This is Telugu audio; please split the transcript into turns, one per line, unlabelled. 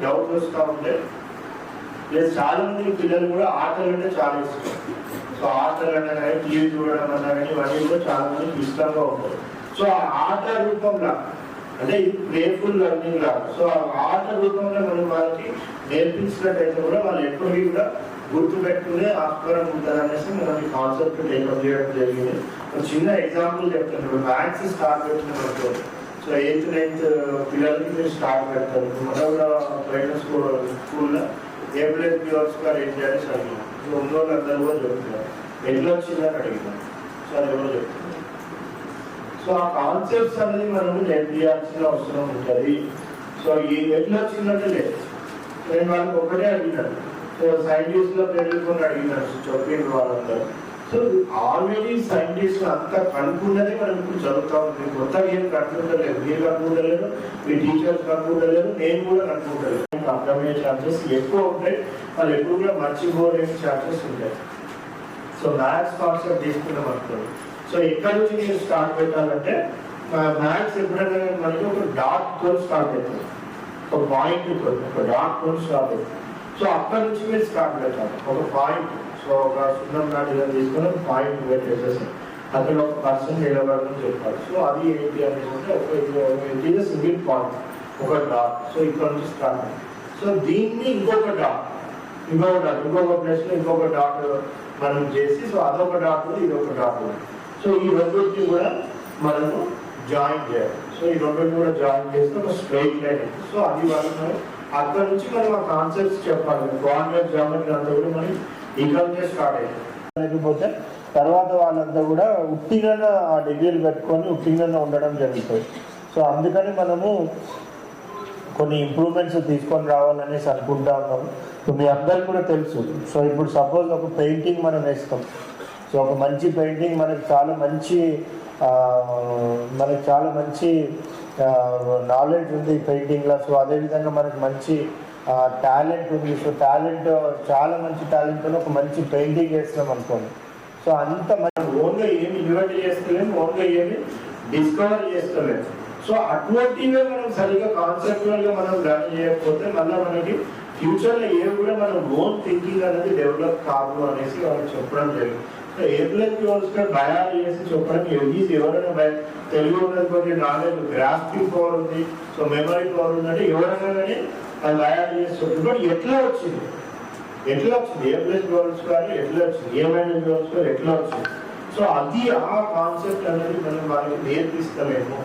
డౌట్ వస్తూ ఉంటే లేదు, చాలా మంది పిల్లలు కూడా ఆటలు అంటే చాలా ఇష్టం. సో ఆటలు అన్నా కానీ టీవీ చూడడం అన్నా కానీ ఇవన్నీ కూడా చాలా మందికి ఇష్టంగా ఉంటాయి. సో ఆ ఆట రూపంలో అంటే ఇది ప్లేఫుల్ లెర్నింగ్ లాగా, సో ఆ ఆట రూపంలో మనం వాళ్ళకి నేర్పించినట్టయితే కూడా వాళ్ళు ఎప్పటికీ కూడా గుర్తుపెట్టుకునే ఆస్కారం ఉంటుంది అనేసి మనం ఈ కాన్సెప్ట్ టేకప్ చేయడం జరిగింది. ఒక చిన్న ఎగ్జాంపుల్ చెప్తాను. మ్యాథ్స్ స్టార్ట్ పెట్టినప్పుడు సో 8th 9th పిల్లలకి మీరు స్టార్ట్ పెడతారు. మన కూడా ప్రైవేట్ స్కూల్లో A+B² ఏం చేయాలి చదివాం. సో ఉన్నోళ్ళు అందరూ కూడా చెప్తున్నారు. ఎట్లా వచ్చిందని అడిగినాం. సో అది ఎవరో చెప్తున్నారు. సో ఆ కాన్సెప్ట్స్ అనేది మనము నేర్పించాల్సిన అవసరం ఉంటుంది. సో ఈ ఎట్లా వచ్చిందంటే లేదు, నేను వాళ్ళకి ఒకటే అడిగినాను. సో సైంటిస్ట్లో పేర్లు కొన్ని అడిగినాను, చెప్పిన వాళ్ళందరూ. సో ఆల్రెడీ సైంటిస్ట్ అంతా కనుక్కున్నదే మనం ఇప్పుడు చదువుతాం. మీరు కొత్తగా ఏం కనుక్కుంటలేదు, మీరు కనుక్కుంటలేరు, మీ టీచర్స్ కనుక్కుంటలేరు, నేను కూడా కనుక్కుంటలేదు. అర్థమయ్యే ఛాన్సెస్ ఎక్కువ ఉంటాయి, వాళ్ళు ఎప్పుడు కూడా మర్చిపోలే ఛాన్సెస్ ఉంటాయి. సో మ్యాథ్స్ కాన్సెప్ట్ తీసుకున్నాం అనుకోండి. సో ఎక్కడి నుంచి మీరు స్టార్ట్ పెట్టాలంటే మ్యాథ్స్ ఎప్పుడైనా మనకి ఒక డాట్తో స్టార్ట్ అవుతుంది, ఒక పాయింట్ ఒక డాట్తో స్టార్ట్ అవుతుంది. సో అక్కడి నుంచి మీరు స్టార్ట్ పెట్టాలి ఒక పాయింట్. సో ఒక సున్నం లాంటిగా తీసుకొని ఒక పాయింట్ పెట్టేసేసి అక్కడ ఒక పర్సన్ నిలబడని చెప్పాలి. సో అది ఏంటి అనేసి ఒక సింగిల్ పాయింట్, ఒక డాట్. సో ఇక్కడ నుంచి స్టార్ట్ అయింది. సో దీన్ని ఇంకొక డాట్, ఇంకొక ప్లేస్లో ఇంకొక డాట్ మనం చేసి, సో అదొక డాట్ ఇదొక డాట్. సో ఈ రెండింటిని కూడా మనము జాయిన్ చేయాలి. సో ఈ రెండింటిని కూడా జాయిన్ చేస్తే ఒక స్ట్రైట్ లైన్. సో అది వాళ్ళని అక్కడ నుంచి మనం ఆ కాన్సెప్ట్స్ చెప్పాలి. కోఆర్డినేట్ జామెట్రీ అంతా కూడా మనం ఇక్కడ నుంచే స్టార్ట్ అయ్యింది. లేకపోతే తర్వాత వాళ్ళంతా కూడా ఉట్టిగా ఆ డిగ్రీలు పెట్టుకొని ఉట్టిగా ఉండడం జరుగుతుంది. సో అందుకని మనము కొన్ని ఇంప్రూవ్మెంట్స్ తీసుకొని రావాలనేసి అనుకుంటా ఉన్నాము. సో మీ అందరికి కూడా తెలుసు. సో ఇప్పుడు సపోజ్ ఒక పెయింటింగ్ మనం వేస్తాం. సో ఒక మంచి పెయింటింగ్ మనకి చాలా మంచి నాలెడ్జ్ ఉంది పెయింటింగ్లో. సో అదేవిధంగా మనకి మంచి టాలెంట్ ఉంది. సో చాలా మంచి టాలెంట్ ఉంది, ఒక మంచి పెయింటింగ్ వేస్తున్నాం అనుకోండి. సో అంత మనం ఓన్గా ఏమి ఇన్వెంట్ చేస్తలేము, ఓన్గా ఏమి డిస్కవర్ చేస్తలేము. సో అటువంటివే మనం సరిగ్గా కాన్సెప్చువల్గా మనం లర్న్ చేయకపోతే మళ్ళీ మనకి ఫ్యూచర్లో ఏవి కూడా మనం ఓన్ థింకింగ్ అనేది డెవలప్ కాదు అనేసి వాళ్ళకి చెప్పడం జరిగింది. సో A+B² బయాలజీ చేసి చెప్పడం ఈజీ. ఎవరైనా తెలుగు ఉన్నది కొన్ని నాలెడ్జ్, గ్రాస్పింగ్ పవర్ ఉంది, సో మెమరీ పవర్ ఉందంటే ఎవరైనా కానీ అది బయాలజీ చేసి చెప్పడం ఎట్లా వచ్చింది A+B² ఎట్లా వచ్చింది, A-² ఎట్లా వచ్చింది. సో అది ఆ కాన్సెప్ట్ అనేది మనం వాళ్ళకి నేర్పిస్తలేము.